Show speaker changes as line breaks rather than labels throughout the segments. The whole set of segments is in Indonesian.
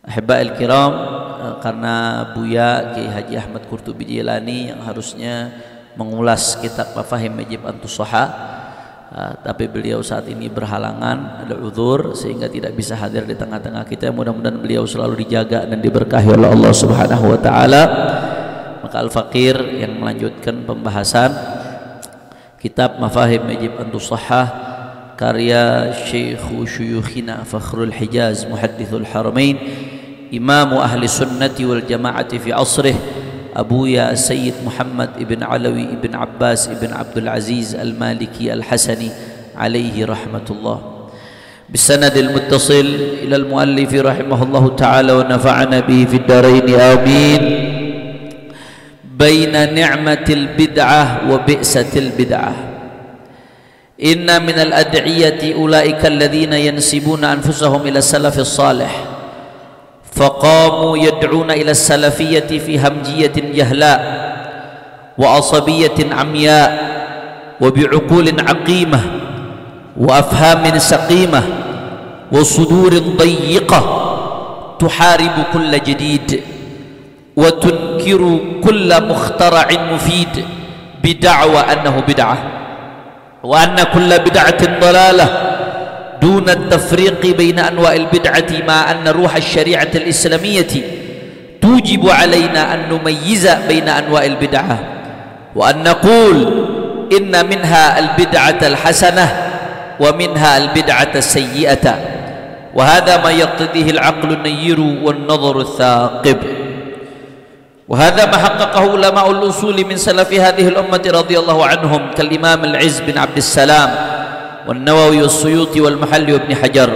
Ahibba'il kiram, karena Buya Kiai Haji Ahmad Qurtubi Jilani yang harusnya mengulas kitab Mafahim Majib Antus-Shaha, tapi beliau saat ini berhalangan, ada uzur sehingga tidak bisa hadir di tengah-tengah kita. Mudah-mudahan beliau selalu dijaga dan diberkahi oleh Allah Subhanahu wa taala. Maka Al-Faqir yang melanjutkan pembahasan kitab Mafahim Majib Antus-Shaha karya Syekhu Syuyukhina Fakhrul Hijaz Muhaddithul Haramain Imamu Ahli Sunnati wal Jama'ati fi asrih Abuya Sayyid Muhammad ibn Alawi ibn Abbas ibn Abdul Aziz Al-Maliki Al-Hasani alaihi rahmatullah bisanadil muttasil ila al-muallifi rahimahullahu ta'ala wa nafa'ana bihi fid darain amin. Baina ni'matil bid'ah wa bi'satil bid'ah. Inna minal ad'iyati ulaika alladhina yansibuna anfusahum ila salafis salih faqamu yad'una ila salafiyyati fi hamjiyatin jahla wa asabiyatin amya wa bi'uqulin aqimah wa afhamin saqimah wa sudurin dayyiqah tuharibu kulla jadid wa tunkiru kulla mukhtara'in mufid bid'wa annahu bid'ah wa anna kulla bid'atin dalalah duna at-tafriqi baina anwa'il bid'ati ma anna ruha asy-syari'ati al-islamiyyati tujibu 'alaina an numayyiza baina anwa'il bid'ah wa an naqul inna minha al-bid'ata al-hasanah wa minha al-bid'ata as-sayyi'ata wa hadha ma yaqtadihi al-'aqlu an-nayyiru wan-nadharu ath-thaqib. وهذا ما حققه علماء الأصول من سلف هذه الأمة رضي الله عنهم كالإمام العز بن عبد السلام والنووي والسيوطي والمحلي وابن حجر.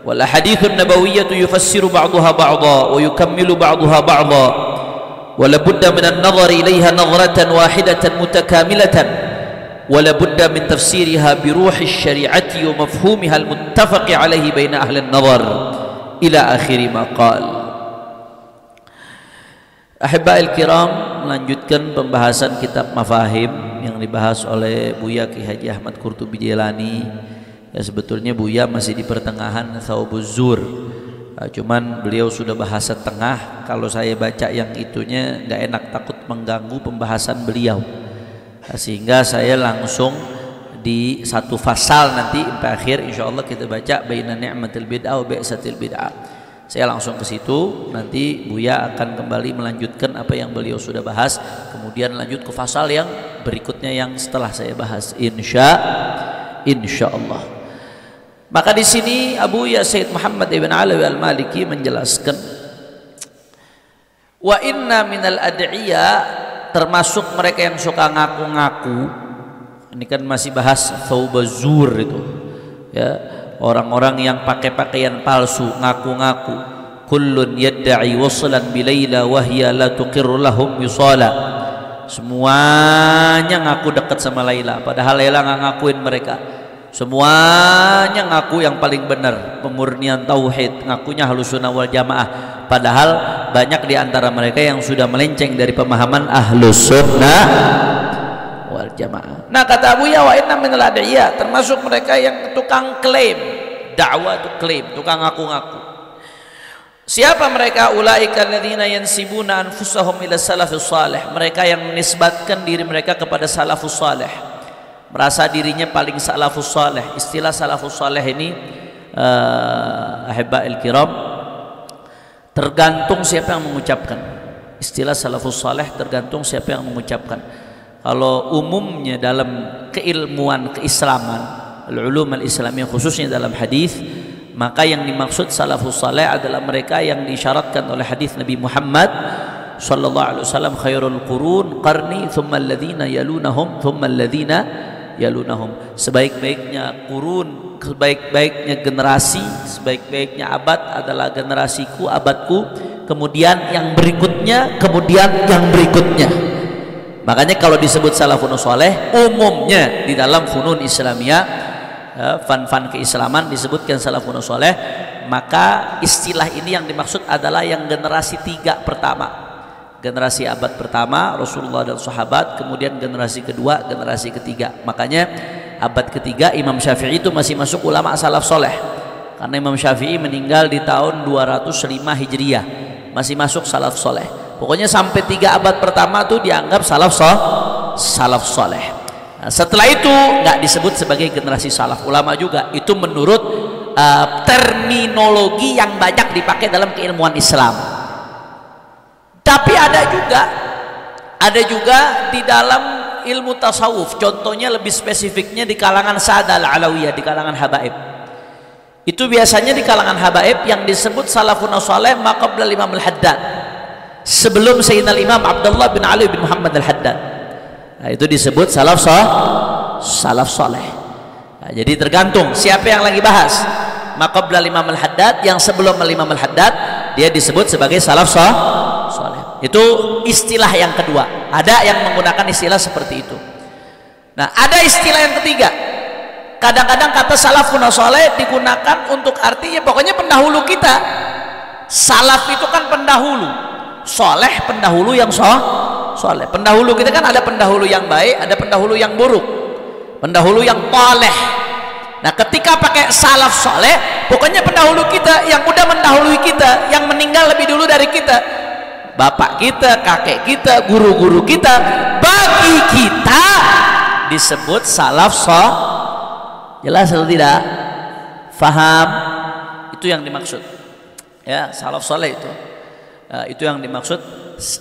والأحاديث النبوية يفسر بعضها بعضا ويكمل بعضها بعضا ولا بد من النظر إليها نظرة واحدة متكاملة ولا بد من تفسيرها بروح الشريعة ومفهومها المتفق عليه بين أهل النظر إلى آخر ما قال. Ahibba'il kiram, melanjutkan pembahasan kitab Mafahim yang dibahas oleh Buya Ki Haji Ahmad Qurtubi Jilani. Ya, sebetulnya Buya masih di pertengahan Thawbuz Zur, cuman beliau sudah bahasa tengah. Kalau saya baca yang itunya nggak enak, takut mengganggu pembahasan beliau, sehingga saya langsung di satu fasal nanti sampai akhir insyaallah kita baca baina ni'matil bid'ah wa bi'satil bid'ah. Saya langsung ke situ, nanti Buya akan kembali melanjutkan apa yang beliau sudah bahas, kemudian lanjut ke fasal yang berikutnya yang setelah saya bahas insyaallah. Maka di sini Abuya Sayyid Muhammad ibn Alawi Al-Maliki menjelaskan wa inna minal ad'iya, termasuk mereka yang suka ngaku-ngaku. Ini kan masih bahas Thawbuz Zur itu, ya. Orang-orang yang pakai pakaian palsu, ngaku-ngaku. Kullun yadda'i waslan bilaila wa hiya la tuqirru lahum wisala. Semuanya ngaku dekat sama Laila, padahal Laila nggak ngakuin mereka. Semuanya ngaku yang paling benar, pemurnian tauhid, ngakunya Ahlussunnah wal Jamaah, padahal banyak di antara mereka yang sudah melenceng dari pemahaman Ahlussunnah wal Jamaah. Nah, kata Buya wa inna minal ad'iyah, termasuk mereka yang tukang klaim, dakwah itu klaim, tukang ngaku-ngaku. Siapa mereka? Ulaika alladzina yansibuna anfusahum ila salafus salih, mereka yang menisbatkan diri mereka kepada salafus salih, merasa dirinya paling salafus salih. Istilah salafus salih ini ahibba'il kiram, tergantung siapa yang mengucapkan. Istilah salafus salih tergantung siapa yang mengucapkan. Kalau umumnya dalam keilmuan keislaman, al-ulum al-islamiyah, khususnya dalam hadis, maka yang dimaksud salafus saleh adalah mereka yang disyaratkan oleh hadis Nabi Muhammad sallallahu alaihi wasallam, khairul qurun qarni thumma alladhina yalunahum thumma alladhina yalunahum. Sebaik-baiknya kurun, sebaik-baiknya generasi, sebaik-baiknya abad adalah generasiku, abadku, kemudian yang berikutnya, kemudian yang berikutnya. Makanya kalau disebut salafun saleh, umumnya di dalam funun Islamiyah, fan-fan keislaman disebutkan salafun saleh, maka istilah ini yang dimaksud adalah yang generasi 3 pertama. Generasi abad pertama Rasulullah dan sahabat, kemudian generasi kedua, generasi ketiga. Makanya abad ketiga Imam Syafi'i itu masih masuk ulama salaf soleh. karena Imam Syafi'i meninggal di tahun 205 Hijriah, masih masuk salaf soleh. Pokoknya sampai 3 abad pertama tuh dianggap salaf soleh. Nah, setelah itu nggak disebut sebagai generasi salaf. Ulama juga itu menurut terminologi yang banyak dipakai dalam keilmuan Islam. Tapi ada juga di dalam ilmu tasawuf, contohnya lebih spesifiknya di kalangan Sa'ad al-Alawiyah, di kalangan habaib. Itu biasanya di kalangan habaib yang disebut salafun saleh maqabla Imam al-Haddad, sebelum Sayyidina Imam Abdullah bin Ali bin Muhammad al-Haddad. Nah, itu disebut salaf soleh. Nah, jadi tergantung siapa yang lagi bahas. Maqabla Imam al-Haddad, yang sebelum Imam al-Haddad dia disebut sebagai salaf soleh. Itu istilah yang kedua. Ada yang menggunakan istilah seperti itu. Nah, ada istilah yang ketiga. Kadang-kadang kata salafun soleh digunakan untuk artinya pokoknya pendahulu kita. Salaf itu kan pendahulu, soleh pendahulu yang soleh. Pendahulu kita kan ada pendahulu yang baik, ada pendahulu yang buruk, pendahulu yang toleh. Nah, ketika pakai salaf soleh, pokoknya pendahulu kita yang udah mendahului kita, yang meninggal lebih dulu dari kita, bapak kita, kakek kita, guru-guru kita, bagi kita disebut salaf soleh. Jelas atau tidak? Faham? Itu yang dimaksud. Ya, salaf soleh itu yang dimaksud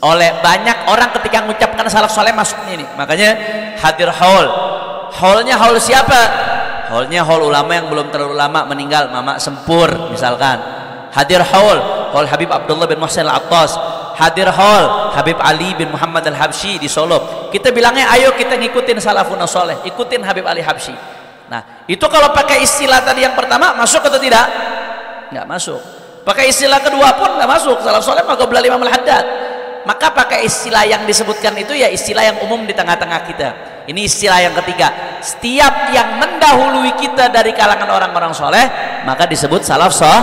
oleh banyak orang ketika mengucapkan salaf soleh masuknya ini. Makanya hadir haul. Haulnya haul siapa? Haulnya haul ulama yang belum terlalu lama meninggal, Mama Sempur misalkan. Hadir haul Habib Abdullah bin Muhsin al-Attas. Hadir haul Habib Ali bin Muhammad al-Habsyi di Solo. Kita bilangnya ayo kita ngikutin salafun soleh, ikutin Habib Ali Habsyi. Nah, itu kalau pakai istilah tadi yang pertama masuk atau tidak? Nggak masuk. Pakai istilah kedua pun nggak masuk. Salaf soleh maqabla Imam al-Haddad. Maka pakai istilah yang disebutkan itu ya istilah yang umum di tengah-tengah kita. Ini istilah yang ketiga. Setiap yang mendahului kita dari kalangan orang-orang soleh maka disebut salaf soleh.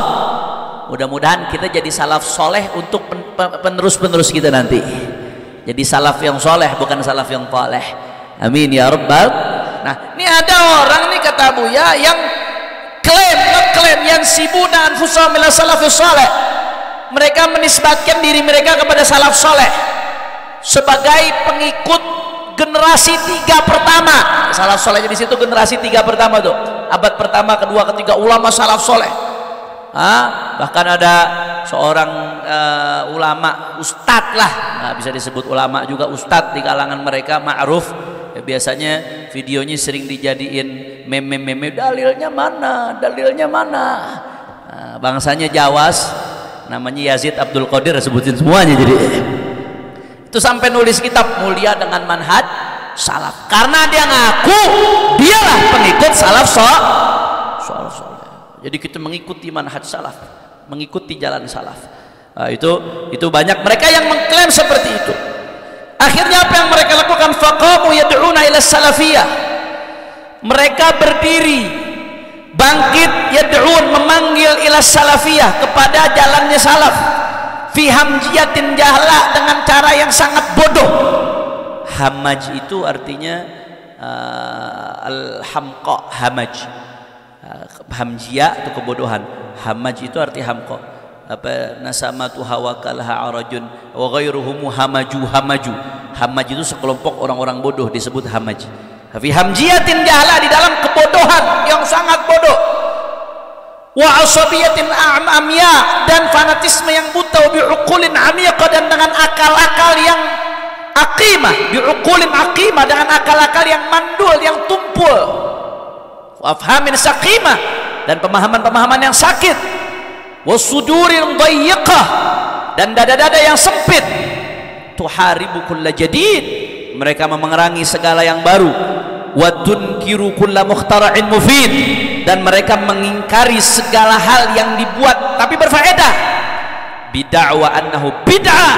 Mudah-mudahan kita jadi salaf soleh untuk penerus-penerus kita nanti. Jadi salaf yang soleh bukan salaf yang toleh. Amin ya rabbal. Nah, ini ada orang nih kata Buya yang ngeklaim yang sibuna anfusahum ila salafus saleh. Mereka menisbatkan diri mereka kepada salaf soleh sebagai pengikut generasi 3 pertama. Salaf soleh di situ generasi 3 pertama tuh. Abad pertama, kedua, ketiga ulama salaf soleh. Bahkan ada seorang ulama ustadz lah, nah, bisa disebut ulama juga ustadz di kalangan mereka ma'ruf. Ya, biasanya videonya sering dijadiin meme-meme, dalilnya mana nah, bangsanya Jawas, namanya Yazid Abdul Qadir, sebutin semuanya. Jadi itu sampai nulis kitab Mulia dengan Manhaj Salaf karena dia ngaku dialah pengikut salaf soleh. Jadi kita mengikuti manhaj salaf, mengikuti jalan salaf. Nah, itu banyak mereka yang mengklaim seperti itu. Akhirnya apa yang mereka lakukan? Faqamu yad'una ila salafiyah. Mereka berdiri bangkit yad'un, memanggil ila salafiyah, kepada jalannya salaf, fi hamjiyatin jahla, dengan cara yang sangat bodoh. Hamaj itu artinya al-hamqa, hamaj. Hamjiyah itu kebodohan, hamaj itu arti hamqa. Apa nasamatu hawakalaha arajun wa ghairuhum hamaju. Hamaj itu sekelompok orang-orang bodoh disebut hamaj. Fi hamjiyatin jahla, di dalam kebodohan yang sangat bodoh. Wa asabiyatin amya, dan fanatisme yang buta. Bi uqulin amiqah, dan dengan akal-akal yang aqimah. Bi uqulin aqimah, dengan akal-akal yang mandul, yang tumpul. Wa afhamin saqimah, dan pemahaman-pemahaman yang sakit. Wasudurin dayyiqah, dan dada-dada yang sempit. Tuharibu kulla jadid, mereka memerangi segala yang baru. Wa tunkiru kulla mukhtara'in mufid, dan mereka mengingkari segala hal yang dibuat tapi berfaedah. Bid'wa annahu bid'ah,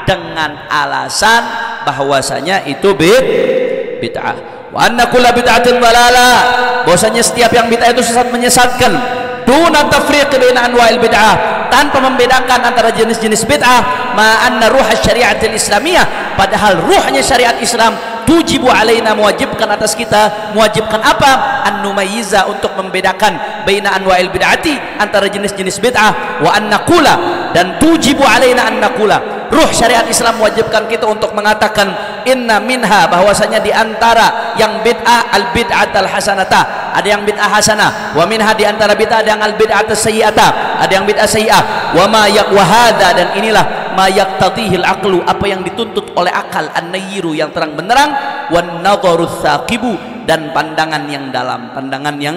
dengan alasan bahwasanya itu bid'ah. Wa anna kulla bid'atin dhalalah, bahwasanya setiap yang bid'ah itu sesat, menyesatkan. Duna tafriq baina anwa'il bid'ah, tanpa membedakan antara jenis-jenis bid'ah. Ma anna ruh syariatil islamiyah, padahal ruhnya syariat Islam tujibu alaina, mewajibkan atas kita, mewajibkan apa? An numayyiza, untuk membedakan baina anwa'il bid'ati, antara jenis-jenis bid'ah, wa an naqula, dan tujibu alaina an naqula, ruh syariat Islam mewajibkan kita untuk mengatakan inna minha, bahwasanya di antara yang bid'ah al bid'atul hasanata, ada yang bid'ah hasanah, wa minha, di antara bid'ah ada yang al bid'atus sayyi'ata, ada yang bid'ah sayyi'ah, wa ma yaqwahada, dan inilah ma yaqtadihil aqlu, apa yang dituntut oleh akal, an-nayyiru, yang terang benderang, wan nadharus saqibu, dan pandangan yang dalam, pandangan yang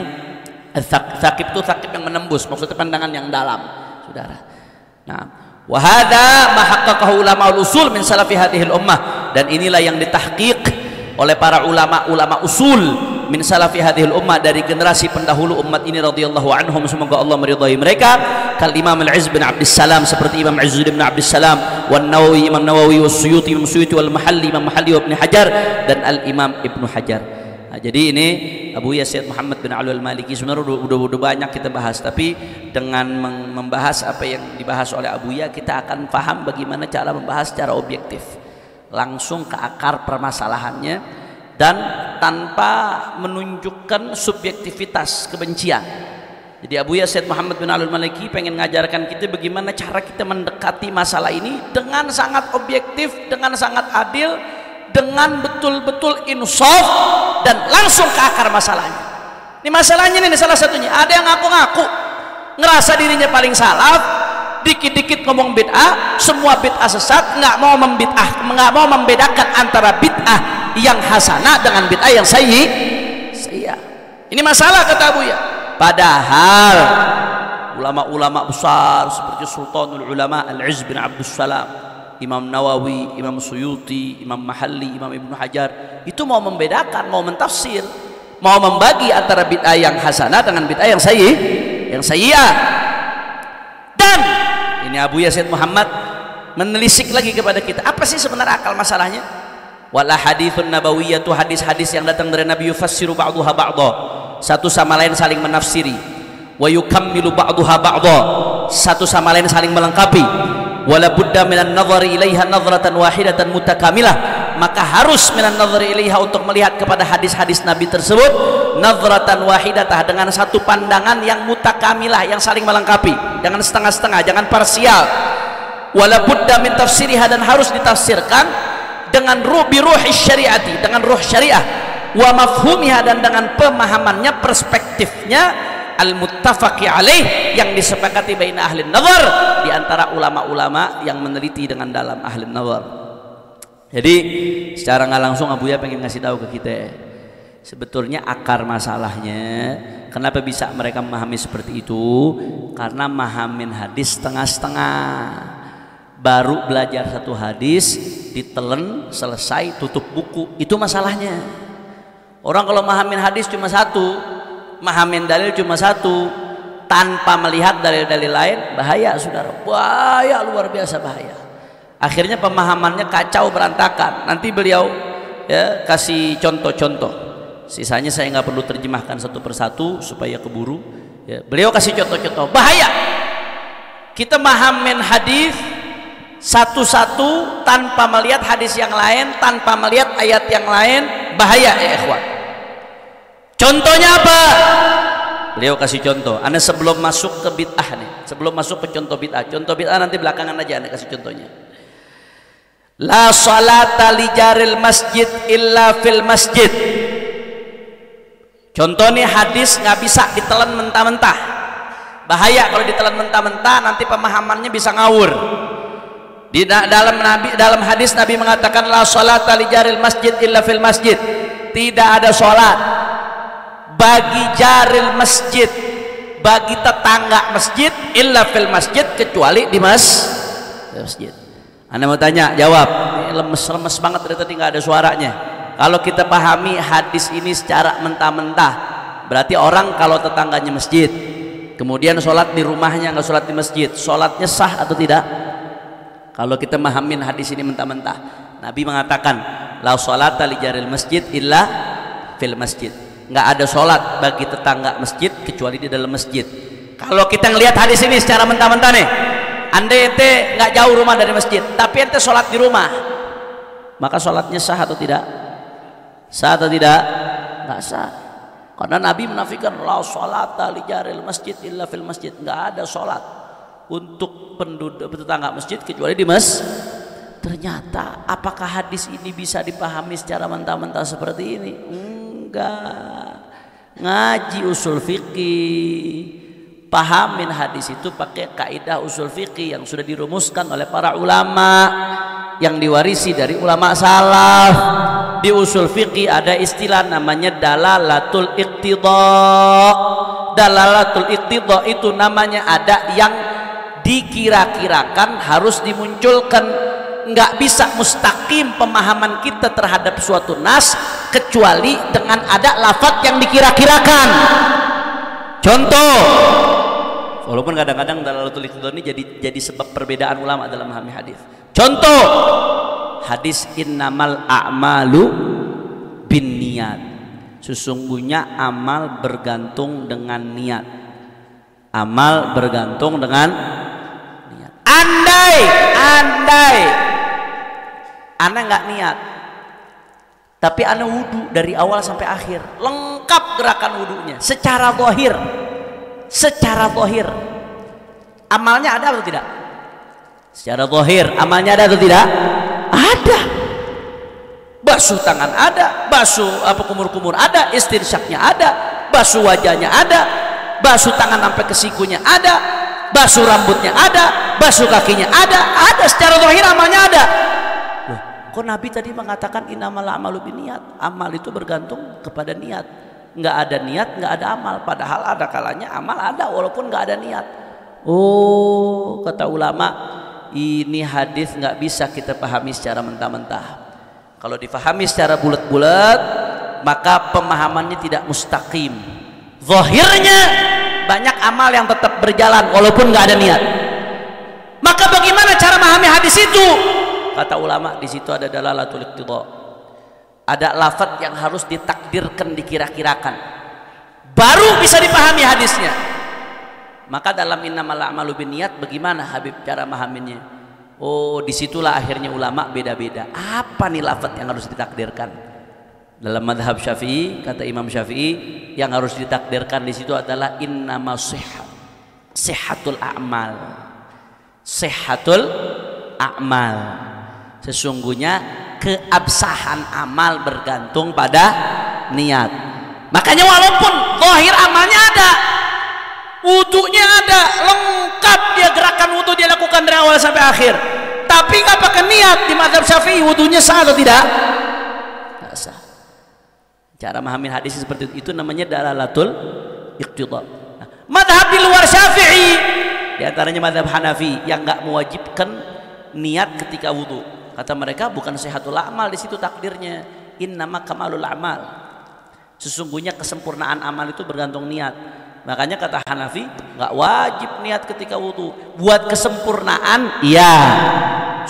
saqib itu saqib yang menembus, maksudnya pandangan yang dalam, saudara. Nah, wa hadza ma haqqaqahu ulama usul min salafi hadhil ummah, dan inilah yang ditahqiq oleh para ulama usul min salafi hadhil ummah, dari generasi pendahulu umat ini radhiyallahu anhum, semoga Allah meridhai mereka. Kal Imam Al-Izz bin Abdus Salam, seperti Imam Izzuddin bin Abdus Salam, wan Nawawi, Imam Nawawi, was Suyuti, Imam Suyuti, wal Mahalli, Imam Mahalli, wa Ibnu Hajar, dan Al-Imam Ibnu Hajar. Nah, jadi ini Abu Yazid Muhammad bin Ali Al-Maliki sebenarnya udah banyak kita bahas, tapi dengan membahas apa yang dibahas oleh Abu Ya, kita akan paham bagaimana cara membahas secara objektif, langsung ke akar permasalahannya, dan tanpa menunjukkan subjektivitas kebencian. Jadi Abu Yazid Muhammad bin Ali Al-Maliki pengen ngajarkan kita bagaimana cara kita mendekati masalah ini dengan sangat objektif, dengan sangat adil, dengan betul-betul insaf, dan langsung ke akar masalahnya. Ini masalahnya ini salah satunya, ada yang ngaku-ngaku ngerasa dirinya paling salaf, dikit-dikit ngomong bid'ah, semua bid'ah sesat, nggak mau membedakan antara bid'ah yang hasanah dengan bid'ah yang sayyi. Ini masalah, kata Abu Ya. Padahal ulama-ulama besar seperti Sultanul Ulama Al-Izz bin Abdus Salam, Imam Nawawi, Imam Suyuti, Imam Mahalli, Imam Ibnu Hajar, itu mau membedakan, mau mentafsir, mau membagi antara bid'ah yang hasanah dengan bid'ah yang sayyi'ah. Dan ini Abu Yazid Muhammad menelisik lagi kepada kita, apa sih sebenarnya akal masalahnya? Wala hadithun nabawiyyatu, hadis-hadis yang datang dari Nabi, yufassiru ba'duha ba'dha, satu sama lain saling menafsiri, wa yukammilu ba'duha ba'dha, satu sama lain saling melengkapi, wala budda minan nadhari ilaiha nadhratan wahidatan mutakamilah, maka harus minan nadhari ilaiha, untuk melihat kepada hadis-hadis Nabi tersebut, nadhratan wahidatah, dengan satu pandangan yang mutakamilah, yang saling melengkapi, jangan setengah-setengah, jangan parsial. Wala budda min tafsiriha, dan harus ditafsirkan dengan ruhi syariati, dengan ruh syariah, wa mafhumiha, dan dengan pemahamannya, perspektifnya, al-muttafaqi alaih, yang disepakati baina ahli nazar, di antara ulama-ulama yang meneliti dengan dalam ahli nazar. Jadi secara nggak langsung Abu Ya pengen ngasih tahu ke kita, sebetulnya akar masalahnya kenapa bisa mereka memahami seperti itu, karena mahamin hadis setengah-setengah. Baru belajar satu hadis, ditelen, selesai, tutup buku, itu masalahnya. Orang kalau mahamin hadis cuma satu, mahamin dalil cuma satu, tanpa melihat dalil-dalil lain, bahaya saudara, bahaya, luar biasa bahaya. Akhirnya pemahamannya kacau berantakan. Nanti beliau ya kasih contoh-contoh, sisanya saya nggak perlu terjemahkan satu persatu supaya keburu ya. Beliau kasih contoh-contoh, bahaya kita mahamin hadis satu-satu tanpa melihat hadis yang lain, tanpa melihat ayat yang lain, bahaya ya ikhwan. Contohnya apa? Beliau kasih contoh. Anda sebelum masuk ke bid'ah nih, sebelum masuk ke contoh bid'ah nanti belakangan aja Anda kasih contohnya. La salata li jaril masjid illa fil masjid. Contoh nih, hadis nggak bisa ditelan mentah-mentah, bahaya kalau ditelan mentah-mentah, nanti pemahamannya bisa ngawur. Di dalam hadis Nabi mengatakan la sholata li jaril masjid illa fil masjid, tidak ada sholat bagi jaril masjid, bagi tetangga masjid, illa fil masjid, kecuali di masjid. Anda mau tanya, jawab. Ini lemes banget dari tadi nggak ada suaranya. Kalau kita pahami hadis ini secara mentah-mentah, berarti orang kalau tetangganya masjid, kemudian sholat di rumahnya, nggak sholat di masjid, sholatnya sah atau tidak? Kalau kita mahamin hadis ini mentah-mentah, Nabi mengatakan la sholata li jaril masjid illa fil masjid, nggak ada sholat bagi tetangga masjid kecuali di dalam masjid. Kalau kita ngelihat hadis ini secara mentah-mentah nih, andai ente nggak jauh rumah dari masjid, tapi ente sholat di rumah, maka sholatnya sah atau tidak? Sah atau tidak? Nggak sah. Karena Nabi menafikan la sholata li jaril masjid illa fil masjid. Nggak ada sholat untuk penduduk tetangga masjid kecuali di masjid. Ternyata apakah hadis ini bisa dipahami secara mentah-mentah seperti ini? Enggak. Ngaji usul fikih, pahamin hadis itu pakai kaidah usul fikih yang sudah dirumuskan oleh para ulama, yang diwarisi dari ulama salaf. Di usul fikih ada istilah namanya dalalatul iqtidha. Dalalatul iqtidha itu namanya ada yang dikira-kirakan harus dimunculkan. Nggak bisa mustaqim pemahaman kita terhadap suatu nas kecuali dengan ada lafaz yang dikira-kirakan. Contoh, walaupun kadang-kadang dalalatul iqtidha ini jadi sebab perbedaan ulama dalam memahami hadis. Contoh, hadis innamal a'malu binniyat. Sesungguhnya amal bergantung dengan niat. Amal bergantung dengan niat. Andai ana nggak niat, tapi ana wudu dari awal sampai akhir, lengkap gerakan wudunya secara zahir, amalnya ada atau tidak? Secara zahir amalnya ada atau tidak? Ada. Basuh tangan ada, basuh kumur-kumur ada, istinsyaknya ada, basuh wajahnya ada, basuh tangan sampai ke sikunya ada, basuh rambutnya ada, basuh kakinya ada secara zahir amalnya ada. Loh, kok Nabi tadi mengatakan innamal a'malu binniyat? Amal itu bergantung kepada niat. Nggak ada niat, nggak ada amal. Padahal ada kalanya amal ada walaupun nggak ada niat. Oh, kata ulama, ini hadis nggak bisa kita pahami secara mentah-mentah. Kalau difahami secara bulat-bulat, maka pemahamannya tidak mustaqim. Zahirnya banyak amal yang tetap berjalan walaupun nggak ada niat. Maka bagaimana cara memahami hadis itu? Kata ulama, di situ ada dalalatul iqtidha. Ada lafaz yang harus ditakdirkan, dikira-kirakan, baru bisa dipahami hadisnya. Maka dalam innamal a'malu binniyat, bagaimana Habib cara memahaminya? Oh, disitulah akhirnya ulama beda-beda. Apa nih lafaz yang harus ditakdirkan? Dalam madhab Syafi'i, kata Imam Syafi'i, yang harus ditakdirkan di situ adalah innama sihhatul a'mal. Sihhatul a'mal. Sesungguhnya keabsahan amal bergantung pada niat. Makanya walaupun zahir amalnya ada, wudunya ada, lengkap dia gerakan wudu dia lakukan dari awal sampai akhir, tapi nggak pakai niat, di mazhab Syafi'i wudunya sah atau tidak? Nggak sah. Cara memahami hadis seperti itu namanya dalalatul iqtidha. Nah, mazhab di luar Syafi'i, di antaranya mazhab Hanafi yang nggak mewajibkan niat ketika wudu. Kata mereka bukan sihhatul amal, di situ takdirnya innama kamalul amal. Sesungguhnya kesempurnaan amal itu bergantung niat. Makanya kata Hanafi nggak wajib niat ketika wudu. Buat kesempurnaan iya,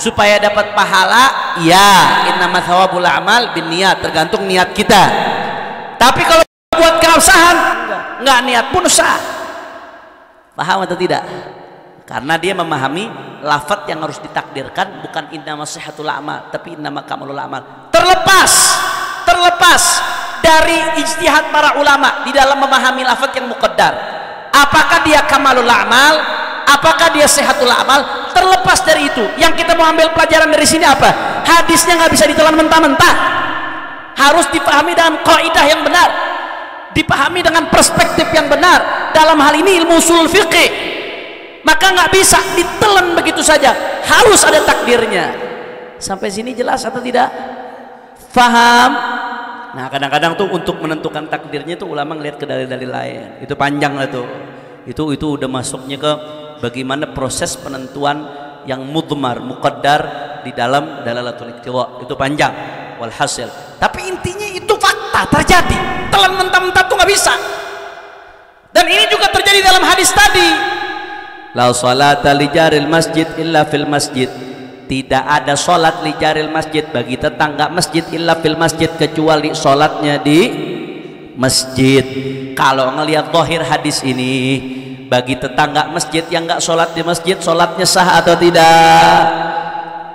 supaya dapat pahala iya, innama thawabul amal bin niat, tergantung niat kita. Tapi kalau buat keabsahan nggak niat pun sah. Paham atau tidak? Karena dia memahami lafaz yang harus ditakdirkan bukan innama sihhatul amal, tapi innama kamalul amal. Terlepas dari ijtihad para ulama di dalam memahami lafaz yang muqaddar, apakah dia kamalul amal, apakah dia sihhatul amal, terlepas dari itu, yang kita mau ambil pelajaran dari sini apa? Hadisnya nggak bisa ditelan mentah-mentah, harus dipahami dengan kaidah yang benar, dipahami dengan perspektif yang benar. Dalam hal ini ilmu usul fiqih, maka nggak bisa ditelan begitu saja, harus ada takdirnya. Sampai sini jelas atau tidak? Faham? Nah, kadang-kadang tuh untuk menentukan takdirnya tuh ulama ngelihat ke dalil-dalil lain. Itu panjang lah tuh. Itu udah masuknya ke bagaimana proses penentuan yang mudmar, muqaddar di dalam dalalatul iqtidha. Itu panjang. Walhasil. Tapi intinya itu fakta terjadi. Telan mentah-mentah tuh nggak bisa. Dan ini juga terjadi dalam hadis tadi. La salata li jaril masjid illa fil masjid. Tidak ada sholat li jaril masjid, bagi tetangga masjid, illa fil masjid, kecuali sholatnya di masjid. Kalau ngelihat zahir hadis ini, bagi tetangga masjid yang nggak sholat di masjid, sholatnya sah atau tidak?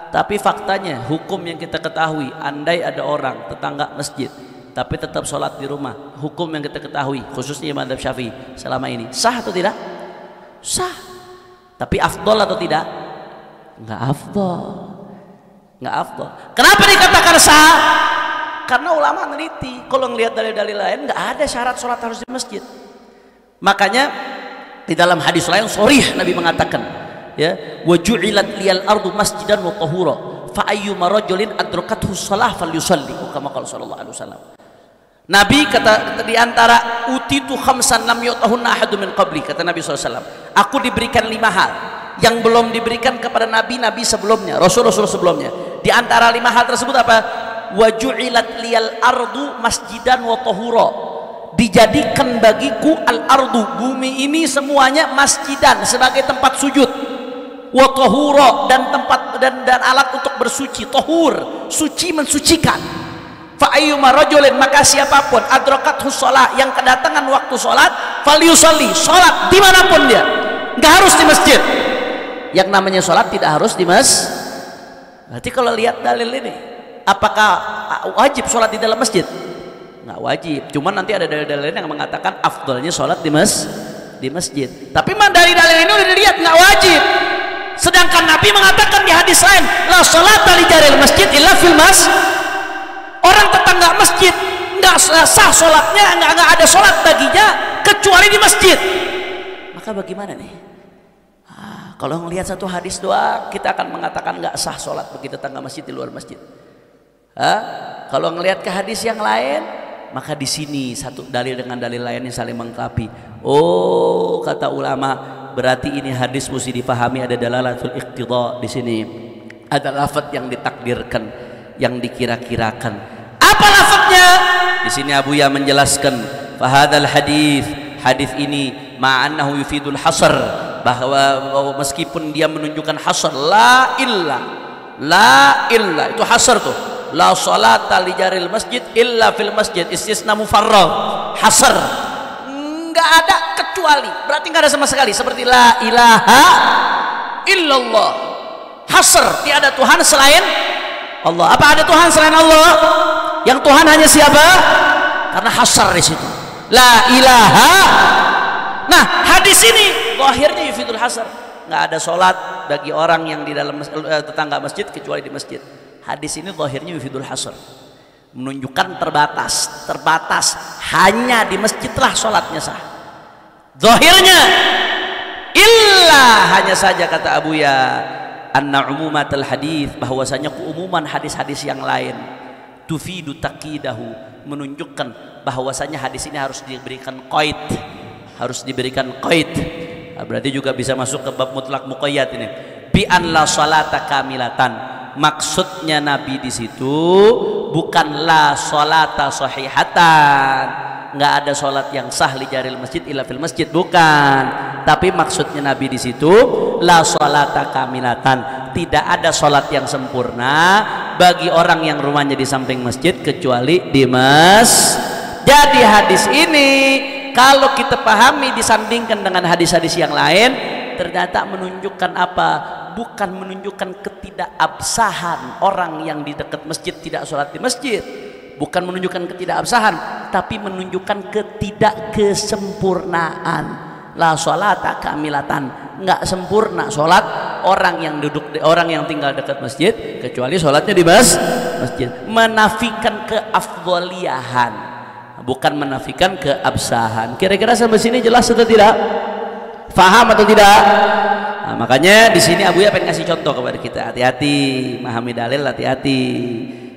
Tapi faktanya, hukum yang kita ketahui, andai ada orang tetangga masjid tapi tetap sholat di rumah, hukum yang kita ketahui khususnya mazhab Syafi'i selama ini sah atau tidak? Sah. Tapi afdol atau tidak? Enggak afdol. Enggak afdol. Kenapa dikatakan sah? Karena ulama neliti, kalau ngelihat dalil-dalil lain enggak ada syarat sholat harus di masjid. Makanya di dalam hadis lain sharih Nabi mengatakan, ya, wa ju'ilat liyal ardu masjidan wa tahura fa ayyuma rajulin adrakathu shalah falyusalli, kama qala sallallahu alaihi wasallam. Nabi kata di antara utitu khamsan lam yutahunna ahadun min qabli, kata Nabi SAW, aku diberikan 5 hal yang belum diberikan kepada nabi-nabi sebelumnya, rasul-rasul sebelumnya. Di antara 5 hal tersebut apa? Wa ju'ilat liyal ardu masjidan wa tahura, dijadikan bagiku al ardu, bumi ini semuanya, masjidan, sebagai tempat sujud, wa tahura, dan tempat dan alat untuk bersuci, tahur, suci, mensucikan. Fa ayyuma rajulin, maka siapapun adrakathu shalah, yang kedatangan waktu sholat, falyusalli, sholat dimanapun dia, nggak harus di masjid. Yang namanya sholat tidak harus di masjid. Berarti kalau lihat dalil ini, apakah wajib sholat di dalam masjid? Nggak wajib, cuman nanti ada dalil-dalil yang mengatakan afdalnya sholat di masjid. Tapi dari dalil ini udah dilihat nggak wajib. Sedangkan Nabi mengatakan di hadis lain, la sholata li jaril masjid illa fil masjid. Orang tetangga masjid nggak sah sholatnya, nggak ada sholat baginya kecuali di masjid. Maka bagaimana nih? Kalau melihat satu hadis doang, kita akan mengatakan nggak sah sholat bagi tetangga masjid di luar masjid. Kalau melihat ke hadis yang lain, maka di sini satu dalil dengan dalil lain yang saling melengkapi. Oh, kata ulama, berarti ini hadis mesti dipahami ada dalalatul iqtida di sini. Ada lafaz yang ditakdirkan, yang dikira-kirakan. Apa lafaznya? Di sini Abuya menjelaskan, fahadal hadis ini ma'annahu yufidul hasr, bahwa meskipun dia menunjukkan hasr, la illa itu hasr tuh, la sholata li jaril masjid illa fil masjid, istisna mufarragh, hasr, nggak ada kecuali, berarti nggak ada sama sekali. Seperti la ilaha illallah, hasr, tiada Tuhan selain Allah. Apa ada Tuhan selain Allah? Yang Tuhan hanya siapa? Karena hasar di situ. La ilaha. Nah, hadis ini zahirnya yufidul hasar. Nggak ada sholat bagi orang yang di dalam tetangga masjid kecuali di masjid. Hadis ini zahirnya yufidul hasar, menunjukkan terbatas. Hanya di masjidlah sholatnya sah. Zahirnya illa, hanya saja kata Abuya, anna umumatul hadis, bahwasanya keumuman hadis-hadis yang lain, tufidu taqidahu, menunjukkan bahwasanya hadis ini harus diberikan qaid, Nah, berarti juga bisa masuk ke bab mutlak muqayyad ini. Bi an la salata kamilatan, maksudnya Nabi di situ bukan la salata sahihatan, nggak ada sholat yang sah li jaril masjid illa fil masjid, bukan. Tapi maksudnya Nabi di situ la sholata kamilatan, tidak ada sholat yang sempurna bagi orang yang rumahnya di samping masjid kecuali di masjid. Jadi hadis ini kalau kita pahami disandingkan dengan hadis-hadis yang lain, ternyata menunjukkan apa? Bukan menunjukkan ketidakabsahan orang yang di dekat masjid tidak sholat di masjid, bukan menunjukkan ketidakabsahan, tapi menunjukkan ketidakkesempurnaan. La sholata kamilatan, nggak sempurna sholat orang yang tinggal dekat masjid kecuali sholatnya di masjid. Menafikan keafdhaliyahan, bukan menafikan keabsahan. Kira-kira sampai sini jelas atau tidak? Faham atau tidak? Nah, makanya di sini Abuya pengen kasih contoh kepada kita. Hati-hati memahami dalil, hati-hati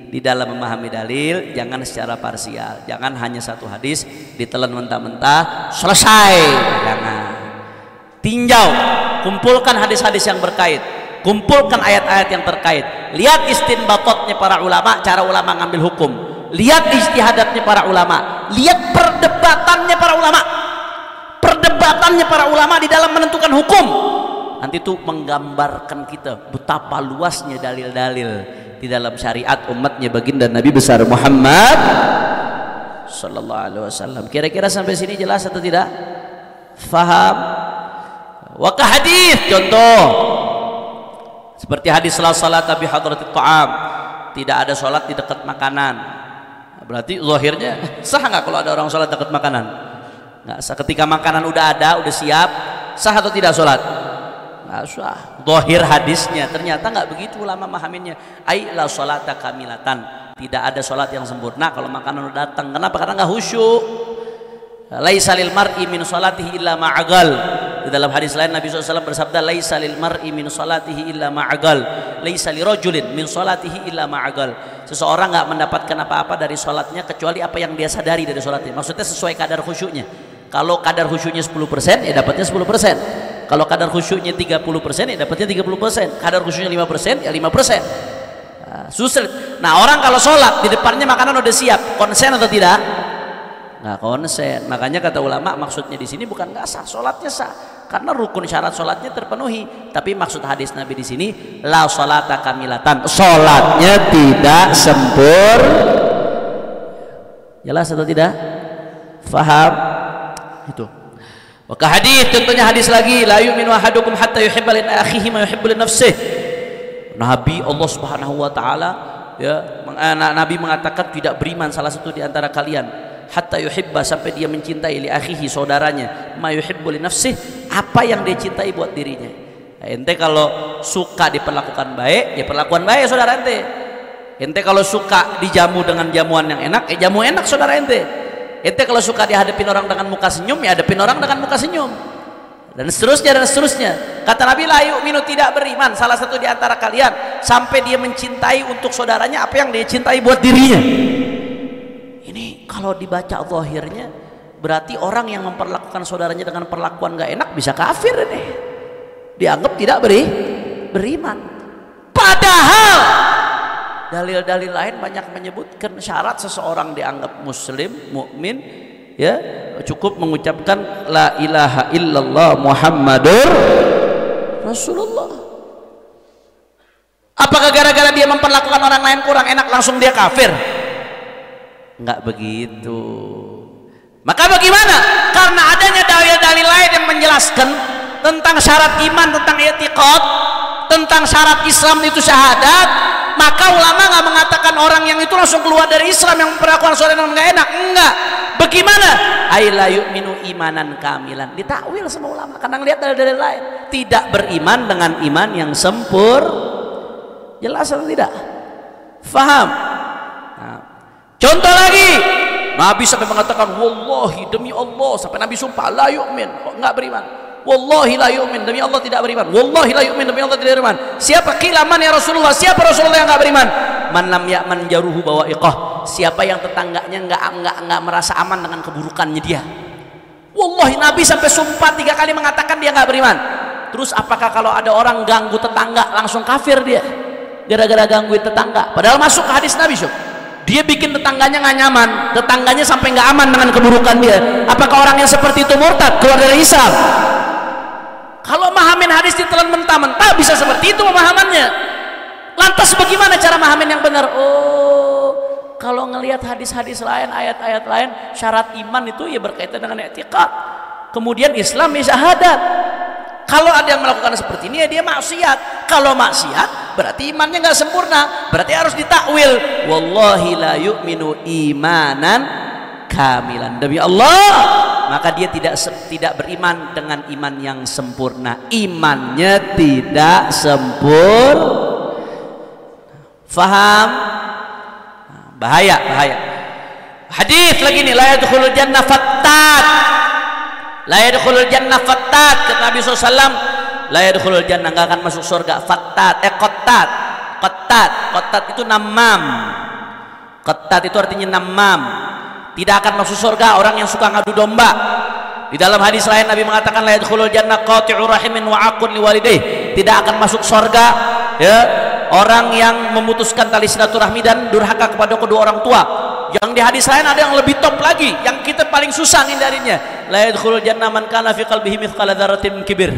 di dalam memahami dalil, jangan secara parsial, jangan hanya satu hadis ditelan mentah-mentah selesai. Jangan, tinjau, kumpulkan hadis-hadis yang berkait, kumpulkan ayat-ayat yang terkait, lihat istinbatotnya para ulama, cara ulama ngambil hukum, lihat ijtihadatnya para ulama, lihat perdebatannya para ulama di dalam menentukan hukum. Nanti itu menggambarkan kita betapa luasnya dalil-dalil di dalam syariat umatnya baginda Nabi besar Muhammad sallallahu alaihi wasallam. Kira-kira sampai sini jelas atau tidak? Faham? Waka hadis, contoh seperti hadis la salata bi hadratit ta'am, tidak ada sholat di dekat makanan. Berarti zahirnya sah nggak kalau ada orang sholat dekat makanan? Nggak sah. Ketika makanan udah ada, udah siap, sah atau tidak sholat? Nggak sah. Zahir hadisnya ternyata nggak begitu ulama mahaminnya. Ai la sholata kamilatan, tidak ada sholat yang sempurna kalau makanan udah datang. Kenapa? Karena nggak khusyuk. Laisa lil mar'i min sholatihi illa ma'agal. Di dalam hadis lain Nabi SAW bersabda, laisa lil mar'i min sholatihi illa ma'agal, laisa li rajulin min sholatihi illa ma'agal. Seseorang nggak mendapatkan apa-apa dari sholatnya kecuali apa yang dia sadari dari sholatnya. Maksudnya sesuai kadar khusyuknya. Kalau kadar khusyuknya 10%, ya dapatnya 10%. Kalau kadar khusyuknya 30%, ya dapatnya 30%. Kadar khusyuknya 5%, ya 5%. Susah. Nah, orang kalau sholat di depannya makanan udah siap, konsen atau tidak? Nggak konsen. Makanya kata ulama, maksudnya di sini bukan nggak sah, sholatnya sah, karena rukun syarat sholatnya terpenuhi. Tapi maksud hadis Nabi di sini, la sholata kamilatan, sholatnya tidak sempurna. Jelas atau tidak? Faham? Itu. Maka hadis, contohnya hadis lagi, la yu'minu ahadukum hatta yuhibba li akhihi ma yuhibbu li nafsihi. Nabi Allah Subhanahu wa taala, ya, Nabi mengatakan tidak beriman salah satu di antara kalian hatta yuhibba, sampai dia mencintai li akhihi, saudaranya, ma yuhibbu li nafsihi, apa yang dia cintai buat dirinya. Nah, ente kalau suka diperlakukan baik, ya perlakuan baik saudara ente. Ente kalau suka dijamu dengan jamuan yang enak, jamu enak saudara ente. Ente kalau suka dihadapin orang dengan muka senyum, ya hadapin orang dengan muka senyum. Dan seterusnya dan seterusnya. Kata Nabi, la yu'minu, tidak beriman salah satu di antara kalian sampai dia mencintai untuk saudaranya apa yang dia cintai buat dirinya. Ini kalau dibaca zahirnya berarti orang yang memperlakukan saudaranya dengan perlakuan gak enak bisa kafir nih. Dianggap tidak beriman. Padahal dalil-dalil lain banyak menyebutkan syarat seseorang dianggap muslim, mukmin, ya, cukup mengucapkan la ilaha illallah Muhammadur Rasulullah. Apakah gara-gara dia memperlakukan orang lain kurang enak langsung dia kafir? Enggak begitu. Maka bagaimana? Karena adanya dalil-dalil lain yang menjelaskan tentang syarat iman, tentang i'tiqad, tentang syarat Islam itu syahadat, maka ulama nggak mengatakan orang yang itu langsung keluar dari Islam yang memperlakukan saudara yang nggak enak. Enggak. Bagaimana? Ai la yu'minu imanan kamilan. Ditakwil sama ulama karena ngelihat dalil-dalil lain. Tidak beriman dengan iman yang sempurna. Jelas atau tidak? Faham? Nah, contoh lagi, Nabi sampai mengatakan wallahi, demi Allah, sampai Nabi sumpah la yu'min, enggak beriman. Wallahi la yu'min, demi Allah tidak beriman. Wallahi la yu'min, demi Allah tidak beriman. Siapa? Qila man ya Rasulullah, siapa Rasulullah yang enggak beriman? Man lam ya'man jaruhu bawa'iqah, siapa yang tetangganya enggak merasa aman dengan keburukannya dia. Wallahi, Nabi sampai sumpah 3 kali mengatakan dia enggak beriman. Terus apakah kalau ada orang ganggu tetangga langsung kafir dia? Gara-gara gangguin tetangga, padahal masuk ke hadis Nabi, syuk. Dia bikin tetangganya nggak nyaman, tetangganya sampai nggak aman dengan keburukan dia. Apakah orang yang seperti itu murtad, keluar dari Islam? Kalau mahamin hadis ditelan mentah-mentah bisa seperti itu pemahamannya. Lantas bagaimana cara mahamin yang benar? Oh, kalau ngelihat hadis-hadis lain, ayat-ayat lain, syarat iman itu ya berkaitan dengan i'tiqad. Kemudian Islam ya syahadat. Kalau ada yang melakukan seperti ini ya dia maksiat. Kalau maksiat berarti imannya nggak sempurna, berarti harus ditakwil. Wallahi la yu'minu imanan kamilan, demi Allah, maka dia tidak beriman dengan iman yang sempurna. Imannya tidak sempurna. Faham? Bahaya. Hadis lagi nih, la yadkhulul jannah fattat. La yadkhulul jannah fattat, kata Nabi SAW, la yadkhulul jannah, enggak akan masuk surga. Fattat, qattat itu namam. Qattat itu artinya namam. Tidak akan masuk surga orang yang suka ngadu domba. Di dalam hadis lain Nabi mengatakan la yadkhulul jannah qati'ur rahimin wa aqun liwalidayh, tidak akan masuk surga ya orang yang memutuskan tali silaturahmi dan durhaka kepada kedua orang tua. Yang di hadis lain ada yang lebih top lagi, yang kita paling susah hindarinya. La yadkhulul jannah man kana fi qalbihi mithqala dzarratin min kibir.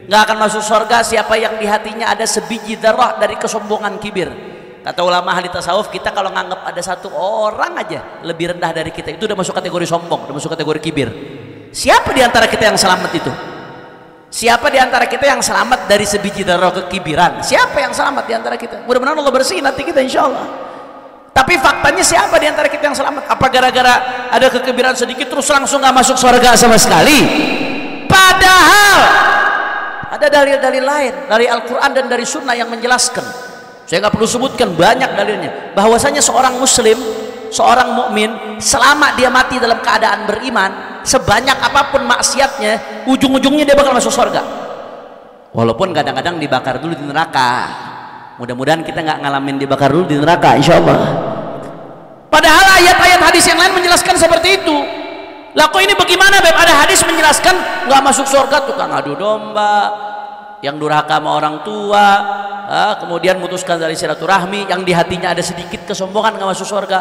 Enggak akan masuk surga siapa yang di hatinya ada sebiji dzarrah dari kesombongan kibir. Kata ulama ahli tasawuf, kita kalau nganggap ada satu orang aja lebih rendah dari kita, itu udah masuk kategori sombong, udah masuk kategori kibir. Siapa di antara kita yang selamat itu? Siapa di antara kita yang selamat dari sebiji dzarrah kekibiran? Siapa yang selamat di antara kita? Mudah-mudahan Allah bersihin hati kita insyaallah. Tapi faktanya siapa di antara kita yang selamat? Apa gara-gara ada kegembiraan sedikit terus langsung nggak masuk surga sama sekali? Padahal ada dalil-dalil lain dari Al-Quran dan dari Sunnah yang menjelaskan. Saya nggak perlu sebutkan, banyak dalilnya, bahwasanya seorang Muslim, seorang mukmin, selama dia mati dalam keadaan beriman, sebanyak apapun maksiatnya, ujung-ujungnya dia bakal masuk surga. Walaupun kadang-kadang dibakar dulu di neraka. Mudah-mudahan kita nggak ngalamin dibakar dulu di neraka, insya Allah. Padahal ayat-ayat hadis yang lain menjelaskan seperti itu. Lah kok ini bagaimana, Beb? Ada hadis menjelaskan nggak masuk surga tukang adu domba, yang durhaka sama orang tua, kemudian memutuskan dari silaturahmi, yang di hatinya ada sedikit kesombongan, nggak masuk surga.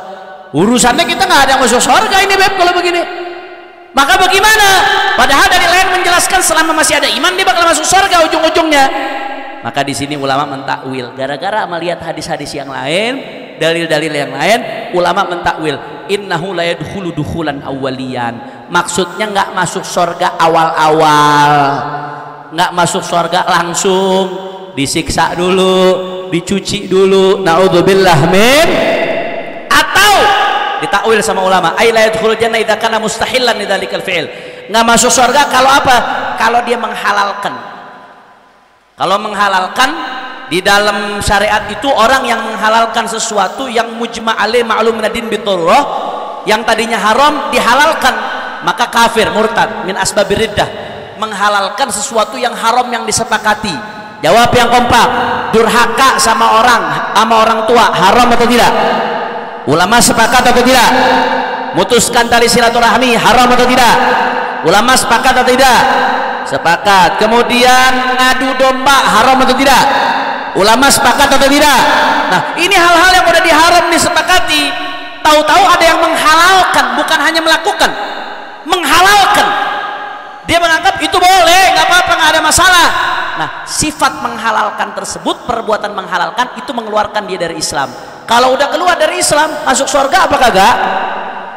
Urusannya kita nggak ada yang masuk surga ini, Beb, kalau begini. Maka bagaimana? Padahal dari lain menjelaskan selama masih ada iman dia bakal masuk surga ujung-ujungnya. Maka di sini ulama mentakwil, gara-gara melihat hadis-hadis yang lain, dalil-dalil yang lain, ulama mentakwil, innahu la yadkhulu dukhulan awwaliyan. Maksudnya nggak masuk surga awal-awal, nggak masuk surga langsung, disiksa dulu, dicuci dulu, naudzubillah min. Atau ditakwil sama ulama, ay la yadkhulul jannah idza kana mustahilan lidzalikal fi'il. Nggak masuk surga kalau apa? Kalau dia menghalalkan. Kalau menghalalkan, di dalam syariat itu orang yang menghalalkan sesuatu yang mujma' alaih ma'lum minadin biturrah, yang tadinya haram dihalalkan, maka kafir, murtad, min asbabir riddah. Menghalalkan sesuatu yang haram yang disepakati. Jawab yang kompak, durhaka sama orang tua haram atau tidak? Ulama sepakat atau tidak? Mutuskan tali silaturahmi haram atau tidak? Ulama sepakat atau tidak? Sepakat. Kemudian ngadu domba haram atau tidak? Ulama sepakat atau tidak? Nah, ini hal-hal yang udah diharam disepakati, tahu-tahu ada yang menghalalkan, bukan hanya melakukan, menghalalkan. Dia menganggap itu boleh, nggak apa-apa, nggak ada masalah. Nah, sifat menghalalkan tersebut, perbuatan menghalalkan itu mengeluarkan dia dari Islam. Kalau udah keluar dari Islam, masuk surga apa kagak?